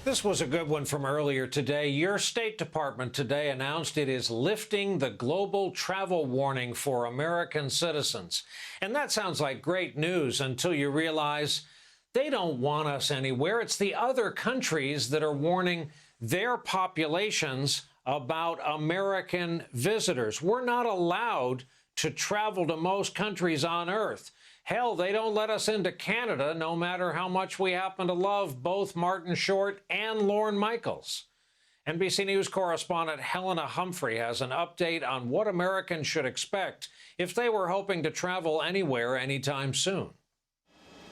This was a good one from earlier today. Your State Department today announced it is lifting the global travel warning for American citizens. And that sounds like great news until you realize they don't want us anywhere. It's the other countries that are warning their populations about American visitors. We're not allowed to travel to most countries on Earth. Hell, they don't let us into Canada, no matter how much we happen to love both Martin Short and Lorne Michaels. NBC News correspondent Helena Humphrey has an update on what Americans should expect if they were hoping to travel anywhere anytime soon.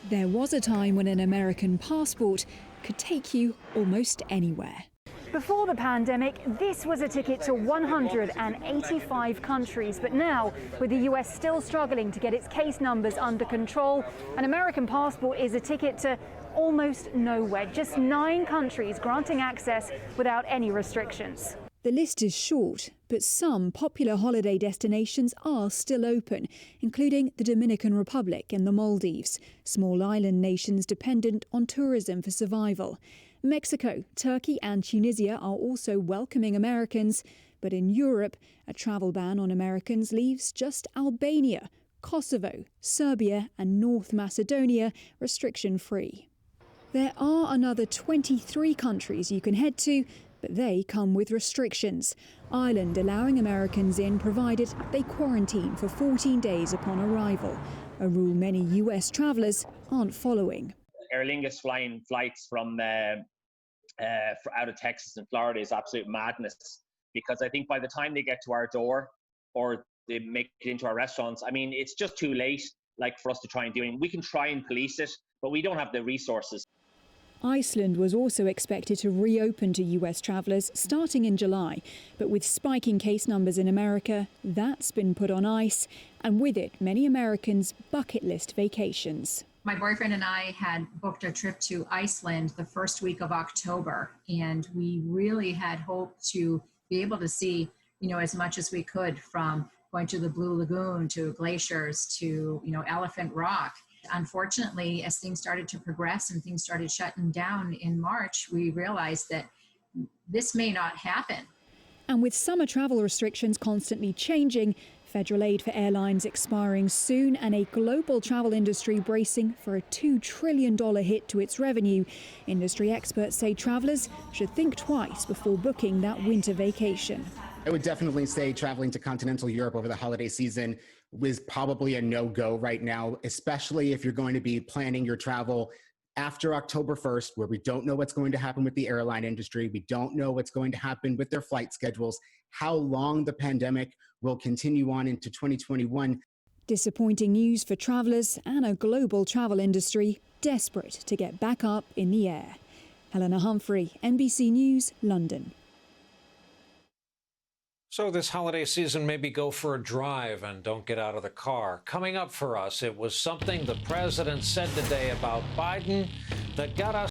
There was a time when an American passport could take you almost anywhere. Before the pandemic, this was a ticket to 185 countries. But now, with the US still struggling to get its case numbers under control, an American passport is a ticket to almost nowhere. Just 9 countries granting access without any restrictions. The list is short, but some popular holiday destinations are still open, including the Dominican Republic and the Maldives, small island nations dependent on tourism for survival. Mexico, Turkey and Tunisia are also welcoming Americans, but in Europe, a travel ban on Americans leaves just Albania, Kosovo, Serbia and North Macedonia restriction-free. There are another 23 countries you can head to, but they come with restrictions. Ireland allowing Americans in provided they quarantine for 14 days upon arrival, a rule many US travellers aren't following. Aer Lingus flying flights from out of Texas and Florida is absolute madness, because I think by the time they get to our door or they make it into our restaurants, I mean, it's just too late, like, for us to try and do it. We can try and police it, but we don't have the resources. Iceland was also expected to reopen to US travellers starting in July, but with spiking case numbers in America, that's been put on ice, and with it, many Americans' bucket list vacations. My boyfriend and I had booked a trip to Iceland the first week of October, and we really had hoped to be able to see, as much as we could, from going to the Blue Lagoon to glaciers to, Elephant Rock. Unfortunately, as things started to progress and things started shutting down in March, we realized that this may not happen. And with summer travel restrictions constantly changing, federal aid for airlines expiring soon and a global travel industry bracing for a $2 trillion hit to its revenue, industry experts say travellers should think twice before booking that winter vacation. I would definitely say traveling to continental Europe over the holiday season was probably a no-go right now, especially if you're going to be planning your travel after October 1st, where we don't know what's going to happen with the airline industry. We don't know what's going to happen with their flight schedules, how long the pandemic will continue on into 2021. Disappointing news for travellers and a global travel industry desperate to get back up in the air. Helena Humphrey, NBC News, London. So this holiday season, maybe go for a drive and don't get out of the car. Coming up for us, it was something the president said today about Biden that got us